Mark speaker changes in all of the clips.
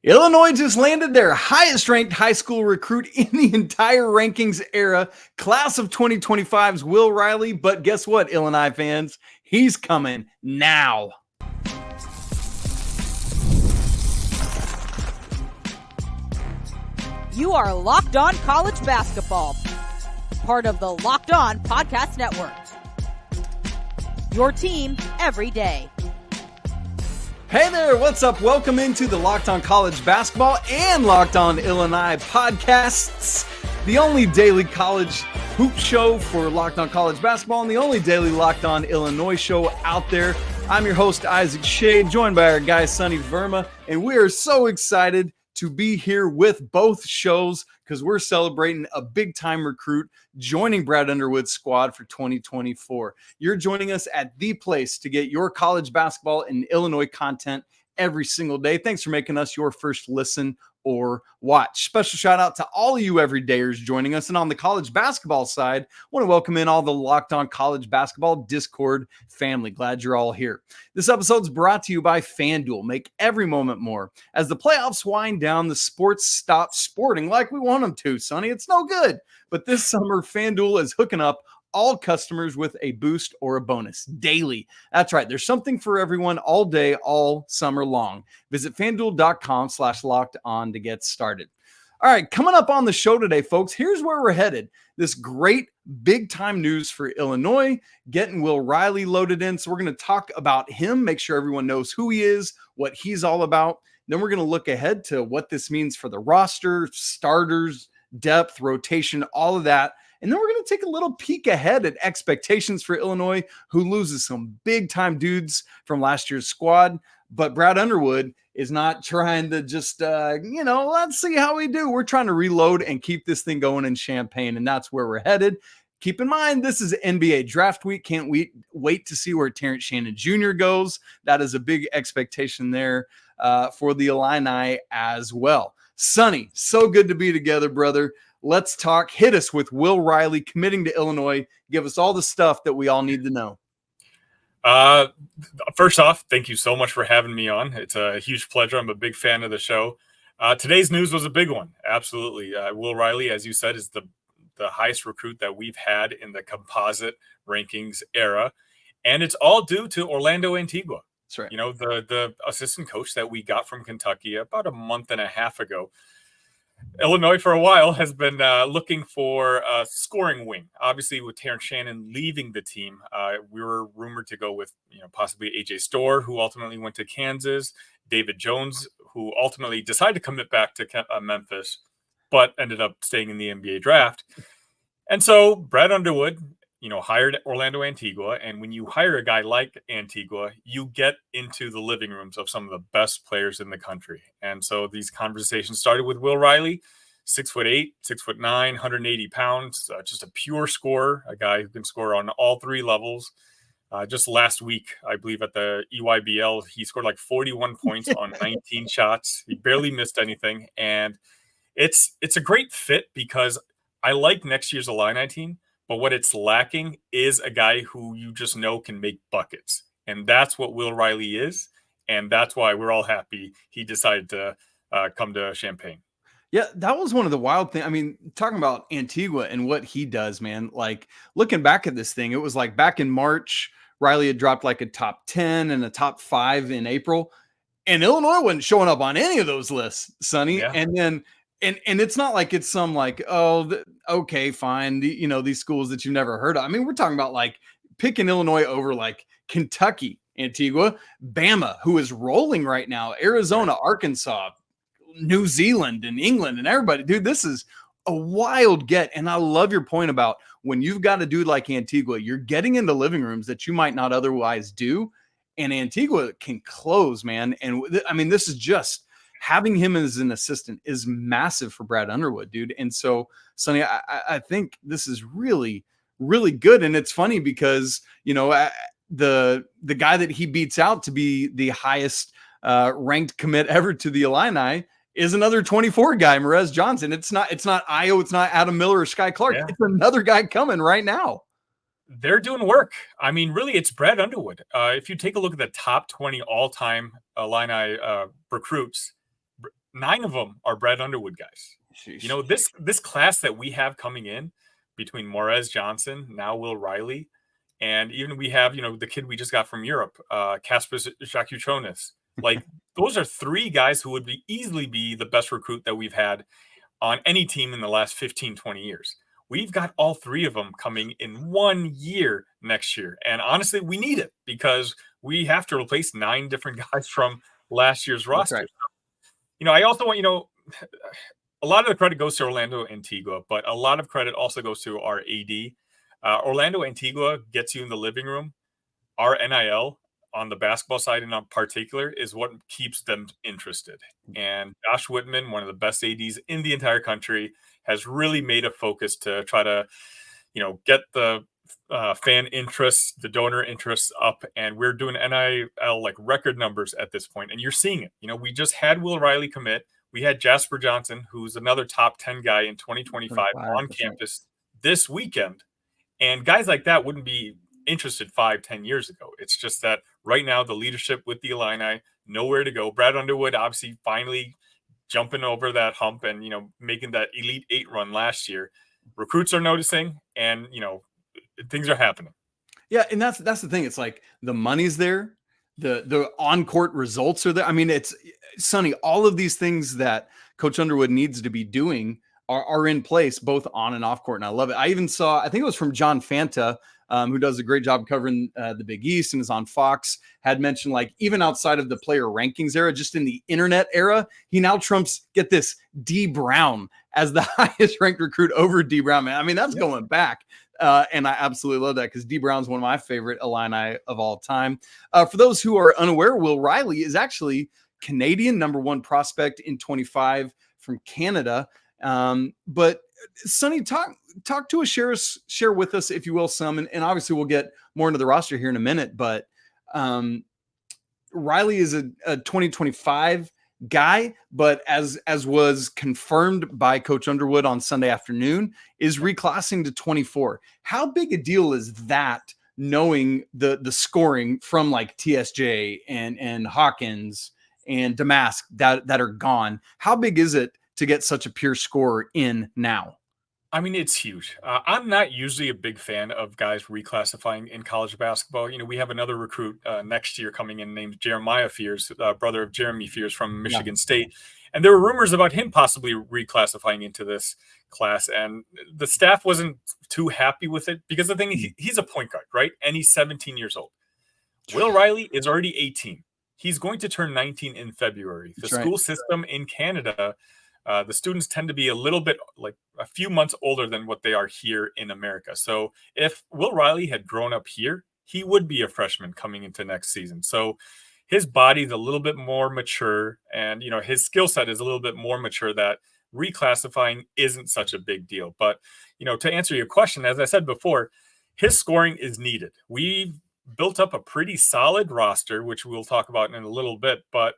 Speaker 1: Illinois just landed their highest ranked high school recruit in the entire rankings era, class of 2025's Will Riley. But guess what, Illinois fans? He's coming now.
Speaker 2: You are Locked On College Basketball, part of the Locked On Podcast Network. Your team every day.
Speaker 1: Hey there, what's up? Welcome into the Locked On College Basketball and Locked On Illini podcasts, the only daily college hoop show for Locked On College Basketball and the only daily Locked On Illinois show out there. I'm your host, Isaac Shea, joined by our guy, Sonny Verma, and we are so excited to be here with both shows because we're celebrating a big-time recruit joining Brad Underwood's squad for 2024. You're joining us at the place to get your college basketball and Illinois content every single day. Thanks for making us your first listen or watch. Special shout out to all of you everydayers joining us. And on the college basketball side, I want to welcome in all the Locked On College Basketball Discord family. Glad you're all here. This episode is brought to you by FanDuel. Make every moment more. As the playoffs wind down, the sports stop sporting like we want them to, Sonny. It's no good. But this summer, FanDuel is hooking up all customers with a boost or a bonus daily. That's right. There's something for everyone all day, all summer long. Visit FanDuel.com/locked-on to get started. All right, coming up on the show today, folks, here's where we're headed. This great big time news for Illinois, getting Will Riley loaded in. So we're going to talk about him, make sure everyone knows who he is, what he's all about. Then we're going to look ahead to what this means for the roster, starters, depth, rotation, all of that. And then we're going to take a little peek ahead at expectations for Illinois, who loses some big-time dudes from last year's squad. But Brad Underwood is not trying to just, let's see how we do. We're trying to reload and keep this thing going in Champaign, and that's where we're headed. Keep in mind, this is NBA draft week. Can't wait to see where Terrence Shannon Jr. goes. That is a big expectation there for the Illini as well. Sonny, so good to be together, brother. Let's talk. Hit us with Will Riley committing to Illinois. Give us all the stuff that we all need to know.
Speaker 3: First off, thank you so much for having me on. It's a huge pleasure. I'm a big fan of the show. Today's news was a big one. Absolutely. Will Riley, as you said, is the highest recruit that we've had in the composite rankings era. And it's all due to Orlando Antigua.
Speaker 1: That's right.
Speaker 3: You know, the assistant coach that we got from Kentucky about a month and a half ago. Illinois for a while has been looking for a scoring wing. Obviously, with Terrence Shannon leaving the team, we were rumored to go with possibly AJ Storr, who ultimately went to Kansas, David Jones, who ultimately decided to commit back to Memphis, but ended up staying in the NBA draft. And so Brad Underwood, hired Orlando Antigua. And when you hire a guy like Antigua, you get into the living rooms of some of the best players in the country. And so these conversations started with Will Riley, 6'8", 6'9", 180 pounds, just a pure scorer, a guy who can score on all three levels. Just last week, I believe at the EYBL, he scored like 41 points on 19 shots. He barely missed anything. And it's a great fit because I like next year's Illini team. But what it's lacking is a guy who you just know can make buckets. And that's what Will Riley is. And that's why we're all happy he decided to come to Champaign.
Speaker 1: Yeah, that was one of the wild things. I mean, talking about Antigua and what he does, man, like looking back at this thing, it was like back in March, Riley had dropped like a top 10 and a top 5 in April. And Illinois wasn't showing up on any of those lists, Sonny. Yeah. And then And it's not like it's some like, okay, fine. These schools that you've never heard of. I mean, we're talking about like picking Illinois over like Kentucky, Antigua, Bama, who is rolling right now, Arizona, Arkansas, New Zealand and England and everybody. Dude, this is a wild get. And I love your point about when you've got a dude like Antigua, you're getting into living rooms that you might not otherwise do. And Antigua can close, man. And I mean, this is just having him as an assistant is massive for Brad Underwood, dude. And so, Sonny, I think this is really, really good. And it's funny because, the guy that he beats out to be the highest ranked commit ever to the Illini is another 24 guy, Merez Johnson. It's not Io, it's not Adam Miller or Sky Clark. Yeah. It's another guy coming right now.
Speaker 3: They're doing work. I mean, really, it's Brad Underwood. If you take a look at the top 20 all-time Illini recruits, 9 of them are Brad Underwood guys.
Speaker 1: Sheesh.
Speaker 3: You know, this class that we have coming in between Morez Johnson, now Will Riley, and even we have, you know, the kid we just got from Europe, Kasper Jakutronis. Like, those are 3 guys who would easily be the best recruit that we've had on any team in the last 15, 20 years. We've got all 3 of them coming in 1 year next year. And honestly, we need it because we have to replace 9 different guys from last year's roster.
Speaker 1: Right.
Speaker 3: You know, I also want, you know, a lot of the credit goes to Orlando Antigua, but a lot of credit also goes to our AD. Orlando Antigua gets you in the living room. Our NIL on the basketball side in particular is what keeps them interested. And Josh Whitman, one of the best ADs in the entire country, has really made a focus to try to, you know, get the fan interest, the donor interests up. And we're doing NIL like record numbers at this point. And you're seeing it. You know, we just had Will Riley commit. We had Jasper Johnson, who's another top 10 guy in 2025 on campus this weekend. And guys like that wouldn't be interested 5-10 years ago. It's just that right now the leadership with the Illini nowhere to go. Brad Underwood obviously finally jumping over that hump and, you know, making that Elite 8 run last year. Recruits are noticing, and, you know, things are happening.
Speaker 1: Yeah, and that's the thing. It's like the money's there, the on-court results are there. I mean, it's Sonny, all of these things that Coach Underwood needs to be doing are in place both on and off court, and I love it. I even saw, I think it was from John Fanta, who does a great job covering the Big East and is on Fox, had mentioned, like, even outside of the player rankings era, just in the internet era, he now trumps, get this, D Brown as the highest ranked recruit over D Brown. Man, I mean, that's going back. And I absolutely love that because D Brown's one of my favorite Illini of all time. For those who are unaware, Will Riley is actually Canadian number 1 prospect in 25 from Canada. But Sonny, talk to us, share with us, if you will, some, and obviously we'll get more into the roster here in a minute, but Riley is a 2025 guy, but as was confirmed by Coach Underwood on Sunday afternoon, is reclassing to 24. How big a deal is that, knowing the scoring from like TSJ and Hawkins and Damask that are gone? How big is it to get such a pure scorer in now?
Speaker 3: I mean, it's huge. I'm not usually a big fan of guys reclassifying in college basketball. You know, we have another recruit next year coming in named Jeremiah Fears, brother of Jeremy Fears from Michigan State. And there were rumors about him possibly reclassifying into this class. And the staff wasn't too happy with it because the thing, he's a point guard, right? And he's 17 years old. Will Riley is already 18. He's going to turn 19 in February. The school system in Canada, the students tend to be a little bit, like, a few months older than what they are here in America. So if Will Riley had grown up here, he would be a freshman coming into next season. So his body's a little bit more mature, and, you know, his skill set is a little bit more mature, that reclassifying isn't such a big deal. But, you know, to answer your question, as I said before, his scoring is needed. We've built up a pretty solid roster, which we'll talk about in a little bit, but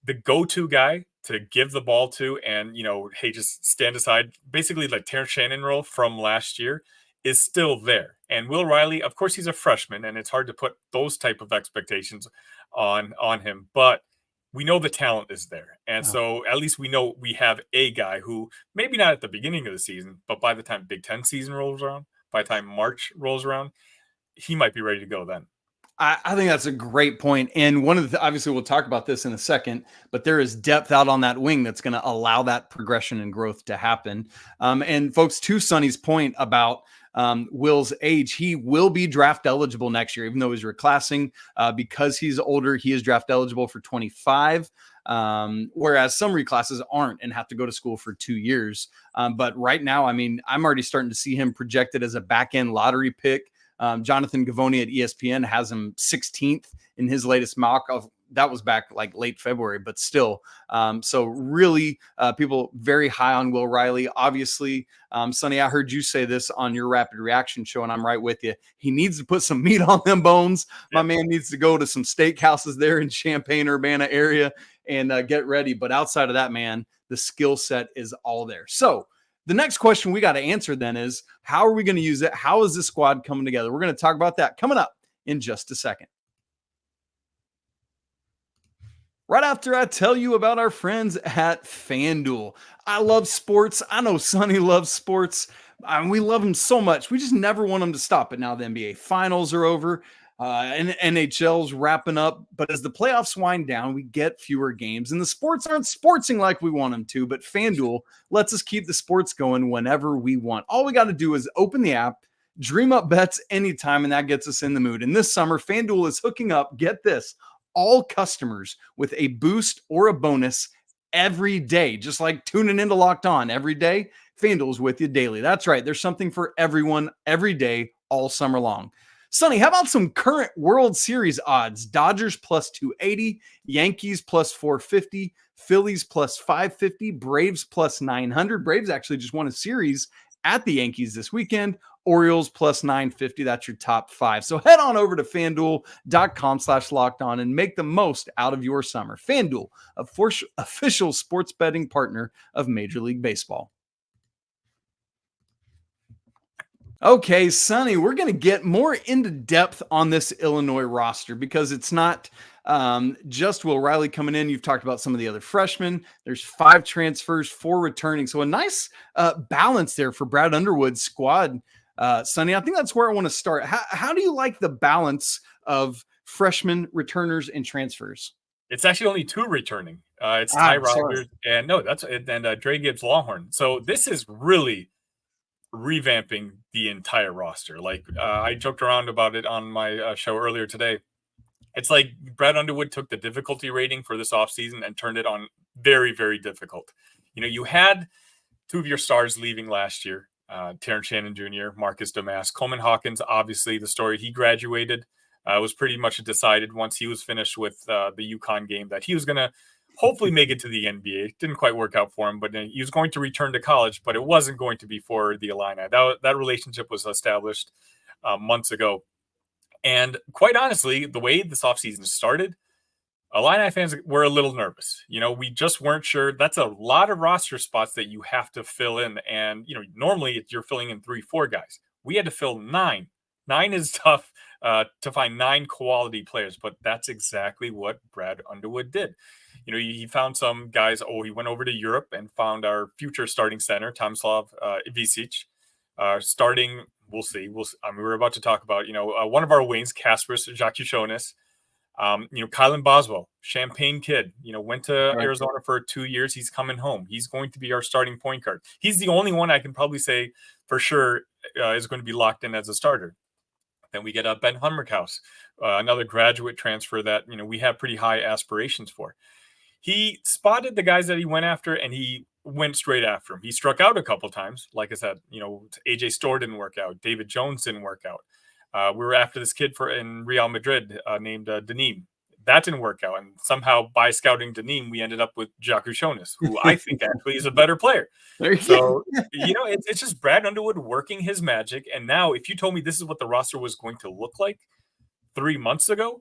Speaker 3: the go-to guy to give the ball to and, you know, hey, just stand aside, basically like Terrence Shannon role from last year, is still there. And Will Riley, of course, he's a freshman, and it's hard to put those type of expectations on him, but we know the talent is there. And so at least we know we have a guy who, maybe not at the beginning of the season, but by the time Big Ten season rolls around, by the time March rolls around, he might be ready to go then.
Speaker 1: I think that's a great point. And one of the, obviously we'll talk about this in a second, but there is depth out on that wing that's going to allow that progression and growth to happen. And folks, to Sonny's point about Will's age, he will be draft eligible next year, even though he's reclassing, because he's older. He is draft eligible for 25. Whereas some reclasses aren't and have to go to school for 2 years. But right now, I mean, I'm already starting to see him projected as a back end lottery pick. Jonathan Gavoni at ESPN has him 16th in his latest mock. That was back like late February, but still. So really, people very high on Will Riley. Obviously, Sonny, I heard you say this on your Rapid Reaction show, and I'm right with you. He needs to put some meat on them bones. My man needs to go to some steakhouses there in Champaign-Urbana area and get ready. But outside of that, man, the skill set is all there. So the next question we got to answer then is, how are we going to use it? How is this squad coming together? We're going to talk about that coming up in just a second. right after I tell you about our friends at FanDuel. I love sports. I know Sonny loves sports. We love them so much. We just never want them to stop. But now the NBA finals are over. And NHL's wrapping up. But as the playoffs wind down, we get fewer games. And the sports aren't sportsing like we want them to. But FanDuel lets us keep the sports going whenever we want. All we got to do is open the app, dream up bets anytime, and that gets us in the mood. And this summer, FanDuel is hooking up, get this, all customers with a boost or a bonus every day. Just like tuning into Locked On every day, FanDuel's with you daily. That's right. There's something for everyone every day, all summer long. Sonny, how about some current World Series odds? Dodgers plus 280, Yankees plus 450, Phillies plus 550, Braves plus 900. Braves actually just won a series at the Yankees this weekend. Orioles plus 950. That's your top 5. So head on over to FanDuel.com/lockedon and make the most out of your summer. FanDuel, official sports betting partner of Major League Baseball. Okay, Sonny, we're going to get more into depth on this Illinois roster because it's not just Will Riley coming in. You've talked about some of the other freshmen. There's 5 transfers, 4 returning. So a nice balance there for Brad Underwood's squad. Sonny, I think that's where I want to start. How do you like the balance of freshmen, returners, and transfers?
Speaker 3: It's actually only 2 returning. It's Ty Rogers and Dre Gibbs Longhorn. So this is really revamping the entire roster. Like I joked around about it on my show earlier today. It's like Brad Underwood took the difficulty rating for this offseason and turned it on very, very difficult. You know, you had 2 of your stars leaving last year, Terrence Shannon Jr., Marcus Damas. Coleman Hawkins, obviously the story, he graduated, was pretty much decided once he was finished with the UConn game that he was going to hopefully make it to the NBA. It didn't quite work out for him, but he was going to return to college, but it wasn't going to be for the Illini. That relationship was established months ago. And quite honestly, the way this offseason started, Illini fans were a little nervous. You know, we just weren't sure. That's a lot of roster spots that you have to fill in. And, you know, normally you're filling in 3-4 guys. We had to fill 9. 9 is tough to find 9 quality players, but that's exactly what Brad Underwood did. You know, he found some guys. He went over to Europe and found our future starting center, Tomislav Ivicic. Starting, we'll see. We're about to talk about, one of our wings, Kaspers Jakushonis. Kylan Boswell, Champaign kid, went to Arizona for 2 years. He's coming home. He's going to be our starting point guard. He's the only one I can probably say for sure is going to be locked in as a starter. Then we get Ben Hummerkaus, another graduate transfer that, we have pretty high aspirations for. He spotted the guys that he went after, and he went straight after him. He struck out a couple times. Like I said, AJ Storr didn't work out. David Jones didn't work out. We were after this kid in Real Madrid named Danim. That didn't work out. And somehow by scouting Danim, we ended up with Jakushonis, who I think actually is a better player. So, it's just Brad Underwood working his magic. And now if you told me this is what the roster was going to look like 3 months ago,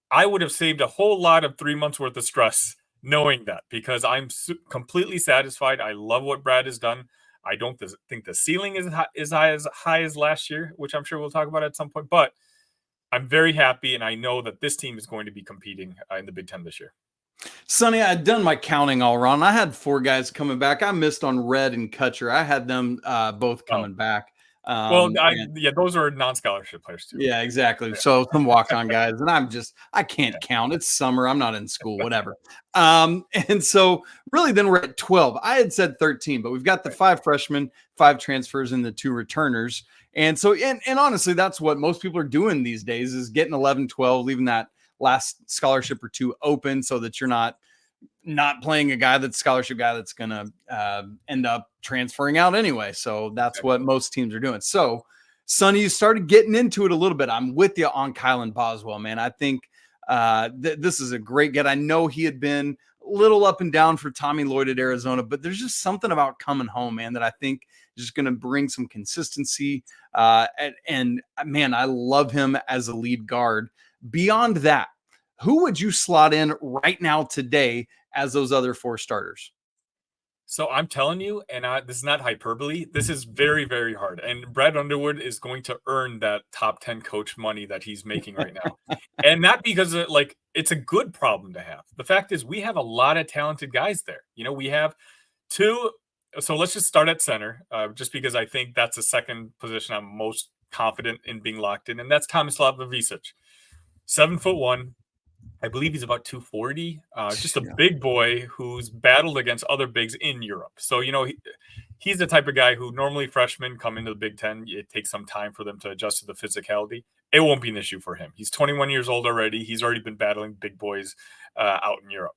Speaker 3: I would have saved a whole lot of 3 months worth of stress knowing that, because I'm completely satisfied. I love what Brad has done. I don't think the ceiling is as high as last year, which I'm sure we'll talk about at some point. But I'm very happy, and I know that this team is going to be competing in the Big Ten this year.
Speaker 1: Sonny, I'd done my counting all wrong. I had 4 guys coming back. I missed on Red and Kutcher. I had them both coming back.
Speaker 3: Those are non-scholarship players too.
Speaker 1: Yeah, exactly. Yeah. So some walk-on guys, and I can't count. It's summer. I'm not in school, whatever. And so really then we're at 12. I had said 13, but we've got the 5 freshmen, 5 transfers, and the 2 returners. And so, and honestly, that's what most people are doing these days is getting 11, 12, leaving that last scholarship or 2 open so that you're not playing a guy that's scholarship guy that's going to end up transferring out anyway. So that's what most teams are doing. So, Sonny, you started getting into it a little bit. I'm with you on Kylan Boswell, man. I think this is a great get. I know he had been a little up and down for Tommy Lloyd at Arizona, but there's just something about coming home, man, that I think is just going to bring some consistency. And man, I love him as a lead guard. Beyond that, who would you slot in right now today as those other 4 starters?
Speaker 3: So I'm telling you, and this is not hyperbole, this is very, very hard. And Brad Underwood is going to earn that top 10 coach money that he's making right now. And not because it's a good problem to have. The fact is we have a lot of talented guys there. We have two. So let's just start at center, just because I think that's the second position I'm most confident in being locked in, and that's Tomislav Ivisic, 7'1". I believe he's about 240. Just a big boy who's battled against other bigs in Europe. So he's the type of guy who normally freshmen come into the Big Ten. It takes some time for them to adjust to the physicality. It won't be an issue for him. He's 21 years old already. He's already been battling big boys out in Europe.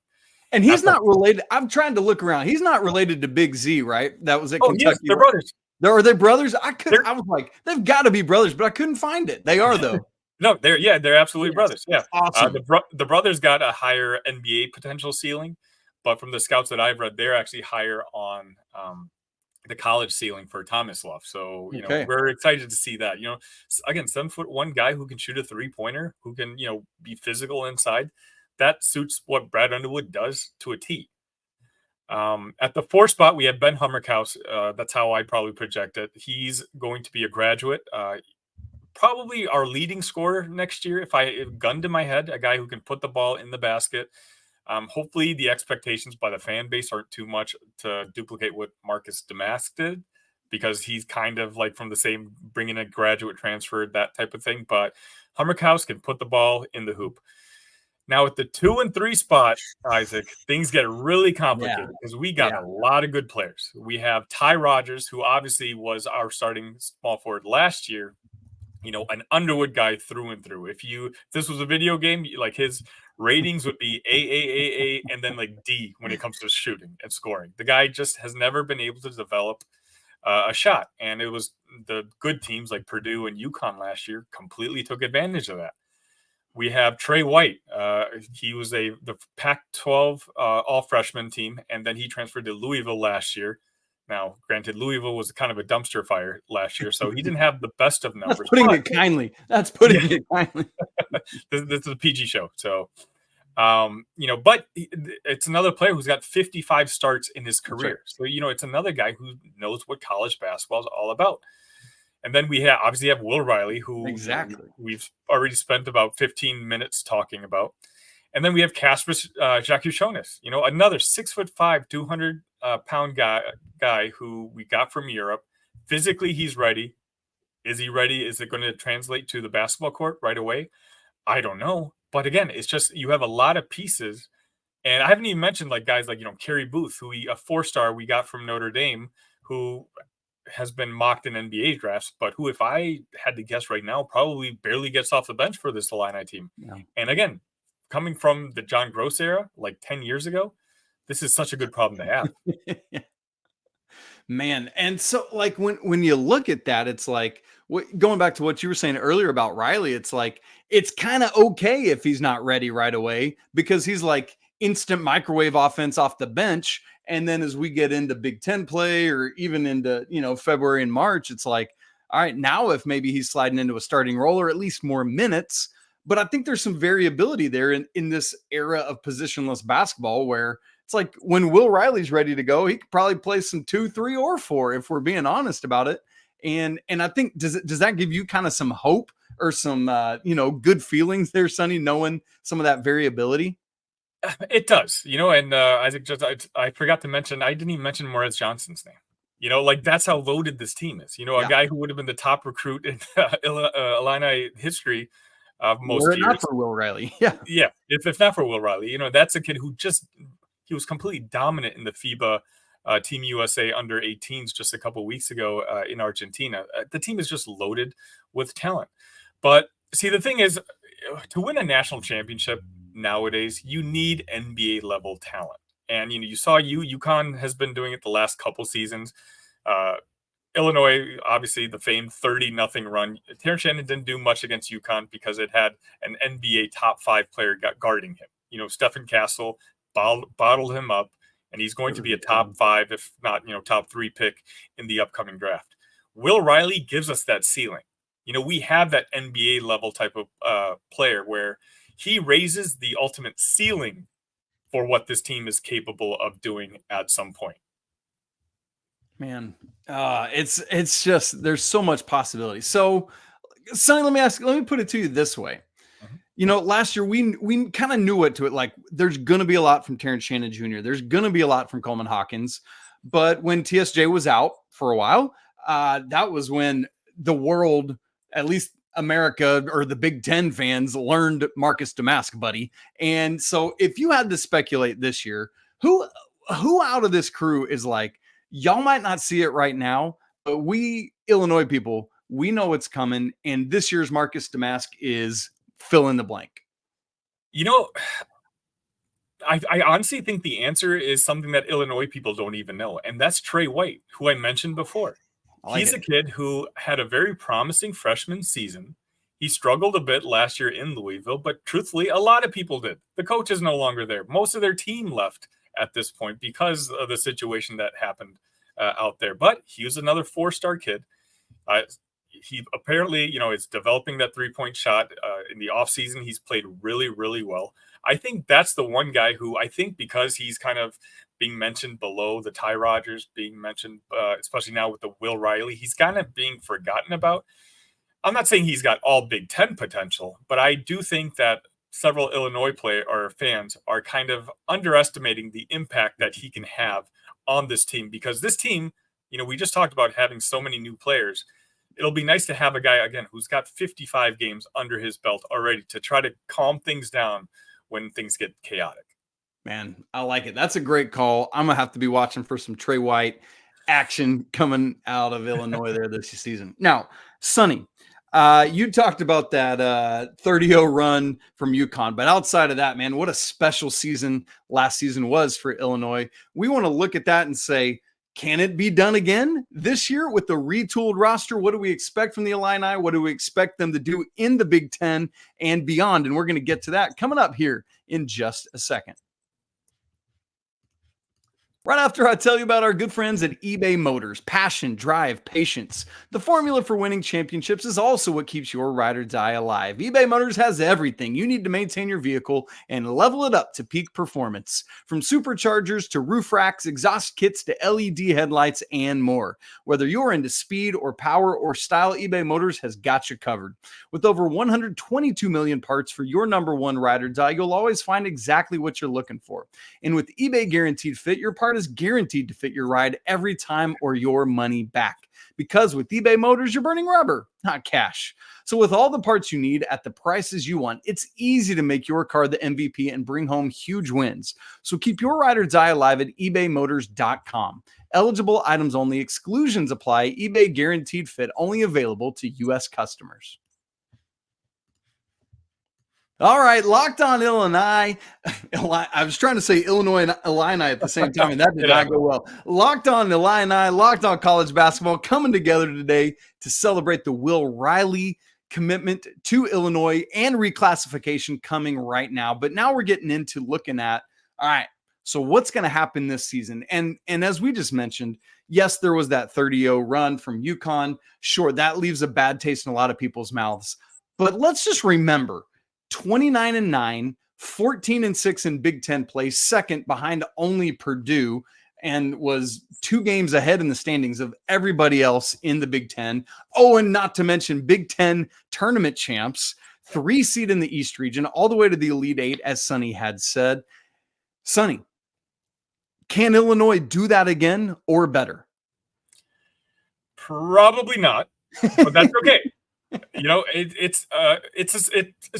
Speaker 1: And he's not related. I'm trying to look around. He's not related to Big Z, right? That was at Kentucky.
Speaker 3: Yes, they're brothers.
Speaker 1: Are they brothers? I was like, they've got to be brothers, but I couldn't find it. They are, though.
Speaker 3: No, they're absolutely brothers. Yeah,
Speaker 1: awesome.
Speaker 3: The brothers got a higher NBA potential ceiling, but from the scouts that I've read, they're actually higher on the college ceiling for Tomislav. So we're excited to see that. Again, 7'1" guy who can shoot a 3-pointer, who can be physical inside. That suits what Brad Underwood does to a T. At the 4 spot, we have Ben Hummerkaus. That's how I probably project it. He's going to be a graduate. Probably our leading scorer next year. If gunned in my head, a guy who can put the ball in the basket. Hopefully the expectations by the fan base aren't too much to duplicate what Marcus Damask did, because he's kind of like from the same, bringing a graduate transfer, that type of thing. But Hummerkaus can put the ball in the hoop. Now at the 2 and 3 spot, Isaac, things get really complicated because we got a lot of good players. We have Ty Rogers, who obviously was our starting small forward last year. An Underwood guy through and through. If this was a video game, like his ratings would be A, and then like D when it comes to shooting and scoring. The guy just has never been able to develop a shot. And it was the good teams like Purdue and UConn last year completely took advantage of that. We have Trey White. He was the Pac-12 all-freshman team, and then he transferred to Louisville last year. Now, granted, Louisville was kind of a dumpster fire last year, so he didn't have the best of numbers.
Speaker 1: That's putting it kindly.
Speaker 3: This is a PG show, so but it's another player who's got 55 starts in his career. So it's another guy who knows what college basketball is all about. And then we obviously have Will Riley, who we've already spent about 15 minutes talking about. And then we have Kasper Jakushonis, another 6'5", 200-pound guy who we got from Europe. Physically, he's ready. Is he ready? Is it going to translate to the basketball court right away? I don't know. But again, it's just you have a lot of pieces. And I haven't even mentioned guys like Kerry Booth, who a 4-star we got from Notre Dame, who has been mocked in NBA drafts, but who, if I had to guess right now, probably barely gets off the bench for this Illini team. Yeah. And again, coming from the John Gross era, like 10 years ago, this is such a good problem to have.
Speaker 1: Man. And so when you look at that, it's like going back to what you were saying earlier about Riley, it's like, it's kind of okay if he's not ready right away, because he's like instant microwave offense off the bench. And then as we get into Big Ten play or even into, February and March, it's like, all right, now if maybe he's sliding into a starting role or at least more minutes. But I think there's some variability there in this era of positionless basketball, where it's like when Will Riley's ready to go, he could probably play some 2, 3, or 4 if we're being honest about it. And I think, does that give you kind of some hope or some, good feelings there, Sonny, knowing some of that variability?
Speaker 3: It does, and Isaac, I forgot to mention, I didn't even mention Moritz Johnson's name. That's how loaded this team is. A guy who would have been the top recruit in Illini history of most years.
Speaker 1: Not for Will Riley.
Speaker 3: Yeah. If not for Will Riley, that's a kid who he was completely dominant in the FIBA Team USA under 18s just a couple weeks ago in Argentina. The team is just loaded with talent. But see, the thing is, to win a national championship nowadays, you need NBA level talent. And you saw UConn has been doing it the last couple seasons. Illinois, obviously the famed 30-0 run. Terrence Shannon didn't do much against UConn because it had an NBA top 5 player guarding him. Stephen Castle bottled him up, and he's going to be a top 5, if not top 3 pick in the upcoming draft. Will Riley gives us that ceiling. We have that NBA level type of player where he raises the ultimate ceiling for what this team is capable of doing at some point.
Speaker 1: Man, it's just, there's so much possibility. So, Sonny, let me put it to you this way. last year we kind of knew it to it. Like, there's going to be a lot from Terrence Shannon Jr. There's going to be a lot from Coleman Hawkins. But when TSJ was out for a while, that was when the world, at least America or the Big Ten fans, learned Marcus Damask, buddy. And so if you had to speculate this year, who out of this crew is like, y'all might not see it right now, but we Illinois people, we know it's coming. And this year's Marcus Damask is fill in the blank.
Speaker 3: I honestly think the answer is something that Illinois people don't even know, and that's Trey White, who I mentioned before. He's a kid who had a very promising freshman season. He struggled a bit last year in Louisville, but truthfully, a lot of people did. The coach is no longer there. Most of their team left at this point because of the situation that happened out there. But he was another 4-star kid. He apparently, is developing that 3-point shot in the offseason. He's played really, really well. I think that's the one guy who I think, because he's kind of being mentioned below the Ty Rodgers, being mentioned, especially now with the Will Riley, he's kind of being forgotten about. I'm not saying he's got all Big Ten potential, but I do think that several Illinois fans are kind of underestimating the impact that he can have on this team, because this team, we just talked about having so many new players. It'll be nice to have a guy, again, who's got 55 games under his belt already to try to calm things down when things get chaotic.
Speaker 1: Man, I like it. That's a great call. I'm going to have to be watching for some Trey White action coming out of Illinois there this season. Now, Sonny, you talked about that 30-0 run from UConn, but outside of that, man, what a special season last season was for Illinois. We want to look at that and say, can it be done again this year with the retooled roster? What do we expect from the Illini? What do we expect them to do in the Big Ten and beyond? And we're going to get to that coming up here in just a second. Right after I tell you about our good friends at eBay Motors. Passion, drive, patience. The formula for winning championships is also what keeps your ride or die alive. eBay Motors has everything you need to maintain your vehicle and level it up to peak performance. From superchargers to roof racks, exhaust kits to LED headlights, and more. Whether you're into speed or power or style, eBay Motors has got you covered. With over 122 million parts for your number one ride or die, you'll always find exactly what you're looking for. And with eBay Guaranteed Fit, your part is guaranteed to fit your ride every time or your money back. Because with eBay Motors, you're burning rubber, not cash. So with all the parts you need at the prices you want, it's easy to make your car the MVP and bring home huge wins. So keep your ride or die alive at ebaymotors.com. Eligible items only. Exclusions apply. eBay Guaranteed Fit only available to U.S. customers. All right, Locked On Illini. I was trying to say Illinois and Illini at the same time, and that did not go well. Locked On Illini, Locked On College Basketball, coming together today to celebrate the Will Riley commitment to Illinois and reclassification coming right now. But now we're getting into looking at, all right, so what's going to happen this season? And as we just mentioned, yes, there was that 30-0 run from UConn. Sure, that leaves a bad taste in a lot of people's mouths. But let's just remember, 29-9, 14-6 in Big Ten play, second behind only Purdue, and was 2 games ahead in the standings of everybody else in the Big Ten. Oh, and not to mention Big Ten tournament champs, 3 seed in the East region, all the way to the Elite Eight, as Sonny had said. Sonny, can Illinois do that again or better?
Speaker 3: Probably not, but that's okay. It's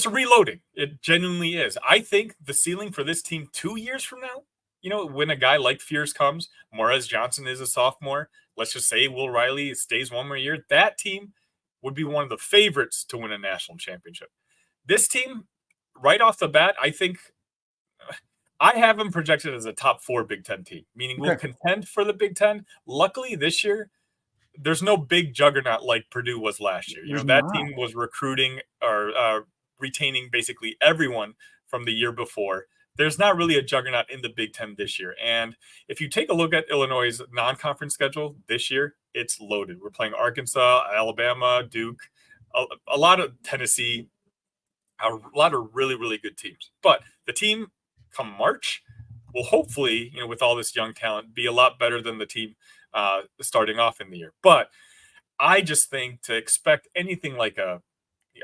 Speaker 3: a reloading. It genuinely is. I think the ceiling for this team 2 years from now, when a guy like Fierce comes, Morez Johnson is a sophomore, let's just say Will Riley stays one more year, that team would be one of the favorites to win a national championship. This team, right off the bat, I think I have them projected as a top 4 Big Ten team, meaning we'll contend for the Big Ten. Luckily, this year, there's no big juggernaut like Purdue was last year. That team was recruiting or retaining basically everyone from the year before. There's not really a juggernaut in the Big Ten this year. And if you take a look at Illinois' non-conference schedule this year, it's loaded. We're playing Arkansas, Alabama, Duke, a lot of Tennessee, a lot of really, really good teams. But the team come March will hopefully, with all this young talent, be a lot better than the team starting off in the year. But I just think to expect anything like a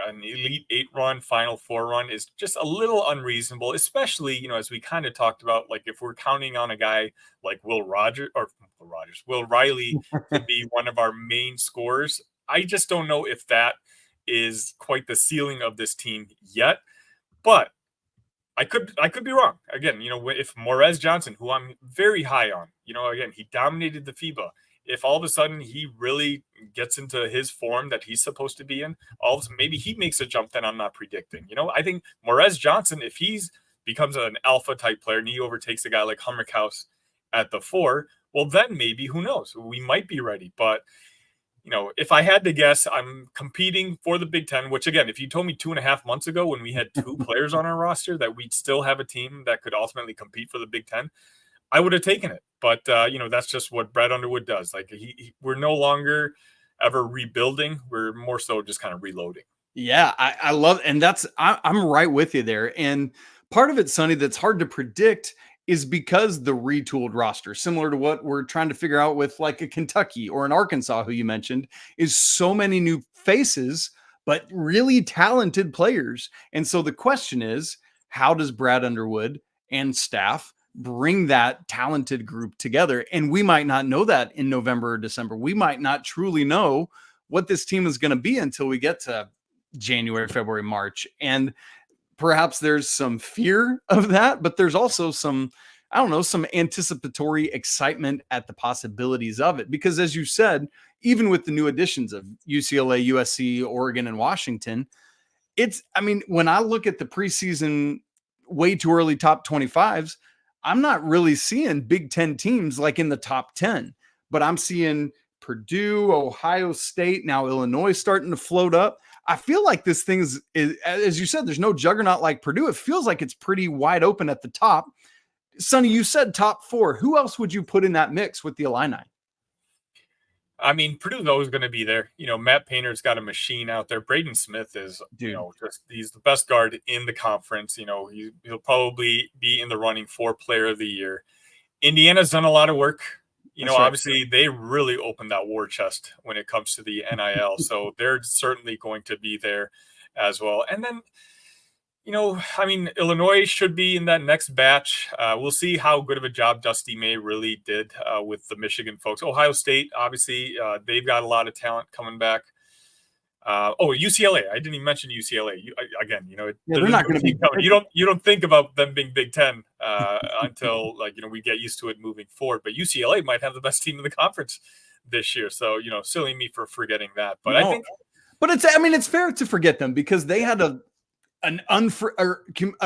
Speaker 3: an Elite 8 run, Final 4 run is just a little unreasonable, especially, as we kind of talked about, like if we're counting on a guy like Will Riley to be one of our main scorers. I just don't know if that is quite the ceiling of this team yet, but I could be wrong. Again, if Morez Johnson, who I'm very high on, again, he dominated the FIBA. If all of a sudden he really gets into his form that he's supposed to be in, maybe he makes a jump that I'm not predicting. I think Morez Johnson, if he's becomes an alpha type player and he overtakes a guy like Hummerkaus at the 4, well, then maybe, who knows? We might be ready. But, if I had to guess, I'm competing for the Big Ten, which, again, if you told me 2.5 months ago when we had 2 players on our roster that we'd still have a team that could ultimately compete for the Big Ten, I would have taken it. But, that's just what Brad Underwood does. Like, we're no longer ever rebuilding. We're more so just kind of reloading.
Speaker 1: Yeah, I love, and I'm right with you there. And part of it, Sonny, that's hard to predict is because the retooled roster, similar to what we're trying to figure out with like a Kentucky or an Arkansas, who you mentioned, is so many new faces, but really talented players. And so the question is, how does Brad Underwood and staff bring that talented group together? And we might not know that in November or December. We might not truly know what this team is going to be until we get to January, February, March. And perhaps there's some fear of that, but there's also some anticipatory excitement at the possibilities of it. Because as you said, even with the new additions of UCLA, USC, Oregon, and Washington, when I look at the preseason way too early top 25s, I'm not really seeing Big Ten teams like in the top 10, but I'm seeing Purdue, Ohio State, now Illinois starting to float up. I feel like this thing is, as you said, there's no juggernaut like Purdue. It feels like it's pretty wide open at the top. Sonny, you said top 4. Who else would you put in that mix with the Illini?
Speaker 3: I mean, Purdue's always going to be there. Matt Painter's got a machine out there. Braden Smith is, he's the best guard in the conference. He'll probably be in the running for Player of the Year. Indiana's done a lot of work. Obviously they really opened that war chest when it comes to the NIL. So they're certainly going to be there as well. And then, Illinois should be in that next batch. We'll see how good of a job Dusty May really did with the Michigan folks. Ohio State, obviously, they've got a lot of talent coming back. UCLA. I didn't even mention UCLA. They're not going to be coming. You don't think about them being Big Ten until we get used to it moving forward. But UCLA might have the best team in the conference this year. So silly me for forgetting that. But I think,
Speaker 1: it's fair to forget them because they had a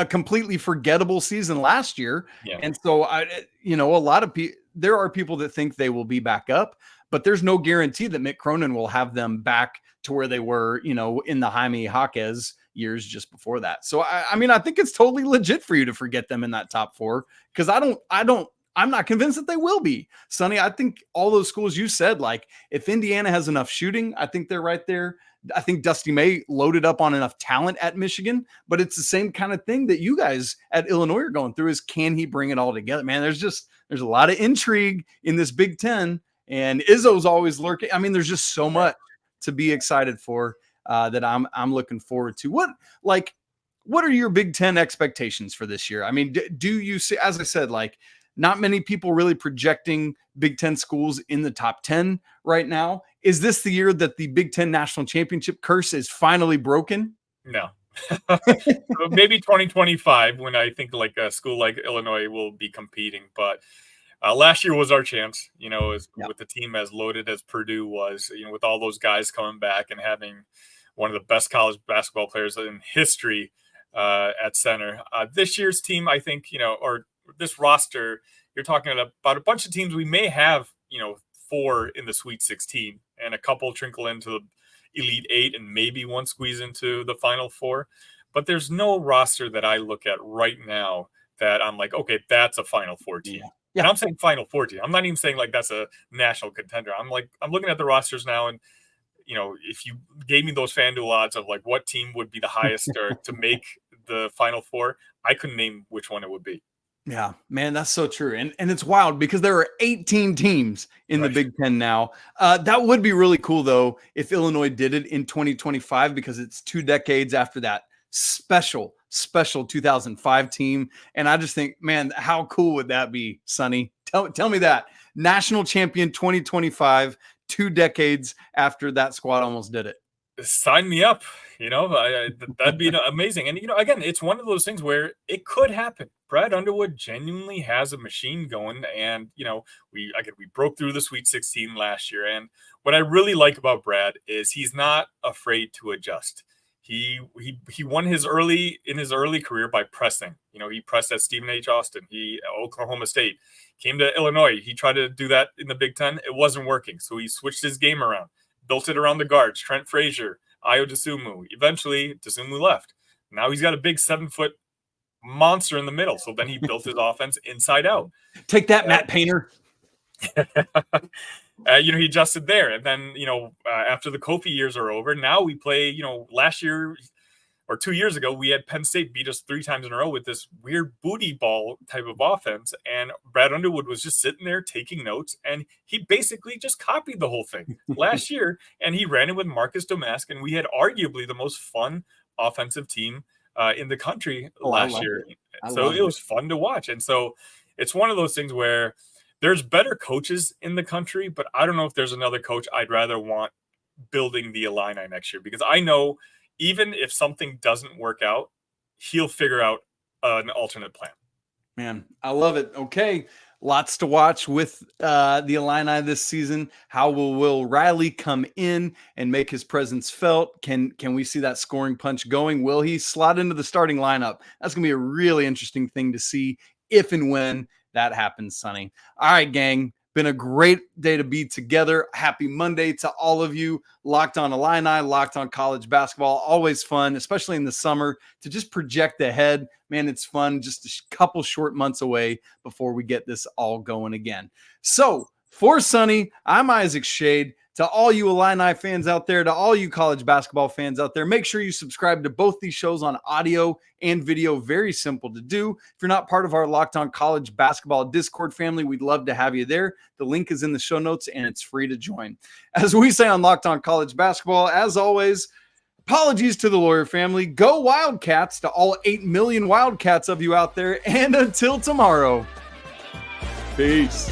Speaker 1: completely forgettable season last year, and so a lot of people. There are people that think they will be back up, but there's no guarantee that Mick Cronin will have them back to where they were, in the Jaime Jaquez years just before that. So I think it's totally legit for you to forget them in that top 4 because I'm not convinced that they will be. Sonny, I think all those schools you said, like if Indiana has enough shooting, I think they're right there. I think Dusty May loaded up on enough talent at Michigan, but it's the same kind of thing that you guys at Illinois are going through is can he bring it all together? Man, there's a lot of intrigue in this Big Ten and Izzo's always lurking. There's just so much to be excited for that I'm looking forward to. What are your Big Ten expectations for this year? Do you see, as I said, not many people really projecting Big Ten schools in the top 10 right now. Is this the year that the Big Ten National Championship curse is finally broken?
Speaker 3: No. Maybe 2025 when I think a school like Illinois will be competing. But last year was our chance, with the team as loaded as Purdue was, with all those guys coming back and having one of the best college basketball players in history at center. This year's team, I think, or this roster, you're talking about a bunch of teams we may have, 4 in the Sweet 16 and a couple trickle into the Elite 8 and maybe one squeeze into the Final 4. But there's no roster that I look at right now that I'm like, okay, that's a Final 4 team. Yeah. And I'm saying Final 4 team. I'm not even saying that's a national contender. I'm looking at the rosters now and, if you gave me those FanDuel odds of what team would be the highest or to make the Final 4, I couldn't name which one it would be.
Speaker 1: Yeah, man, that's so true. And it's wild because there are 18 teams in the
Speaker 3: Right.
Speaker 1: Big Ten now. That would be really cool, though, if Illinois did it in 2025, because it's 2 decades after that special 2005 team. And I just think, man, how cool would that be, Sonny? Tell me that. National champion 2025, 2 decades after that squad almost did it.
Speaker 3: Sign me up. That'd be amazing. And again, it's one of those things where it could happen. Brad Underwood genuinely has a machine going, and we broke through the Sweet 16 last year. And what I really like about Brad is he's not afraid to adjust. He won in his early career by pressing. He pressed at Stephen H. Austin. Oklahoma State, came to Illinois. He tried to do that in the Big Ten. It wasn't working, so he switched his game around. Built it around the guards, Trent Frazier, Ayo Dosunmu. Eventually, Dosunmu left. Now he's got a big 7-foot monster in the middle. So then he built his offense inside out.
Speaker 1: Take that, Matt Painter.
Speaker 3: He adjusted there. And then, after the Kofi years are over, now we play, last year or 2 years ago, we had Penn State beat us 3 times in a row with this weird booty ball type of offense. And Brad Underwood was just sitting there taking notes, and he basically just copied the whole thing last year. And he ran it with Marcus Domask, and we had arguably the most fun offensive team in the country last year. So it was fun to watch. And so it's one of those things where there's better coaches in the country, but I don't know if there's another coach I'd rather want building the Illini next year, because I know even if something doesn't work out, he'll figure out an alternate plan.
Speaker 1: Man, I love it. Okay, lots to watch with the Illini this season. How will Will Riley come in and make his presence felt? Can we see that scoring punch going? Will he slot into the starting lineup? That's going to be a really interesting thing to see if and when that happens, Sonny. All right, gang. Been a great day to be together. Happy Monday to all of you. Locked on Illini, locked on college basketball. Always fun, especially in the summer, to just project ahead. Man, it's fun. Just a couple short months away before we get this all going again. So for Sonny, I'm Isaac Shade. To all you Illini fans out there, to all you college basketball fans out there, make sure you subscribe to both these shows on audio and video. Very simple to do. If you're not part of our Locked On College Basketball Discord family, we'd love to have you there. The link is in the show notes, and it's free to join. As we say on Locked On College Basketball, as always, apologies to the Lawyer family. Go Wildcats to all 8 million Wildcats of you out there. And until tomorrow, peace.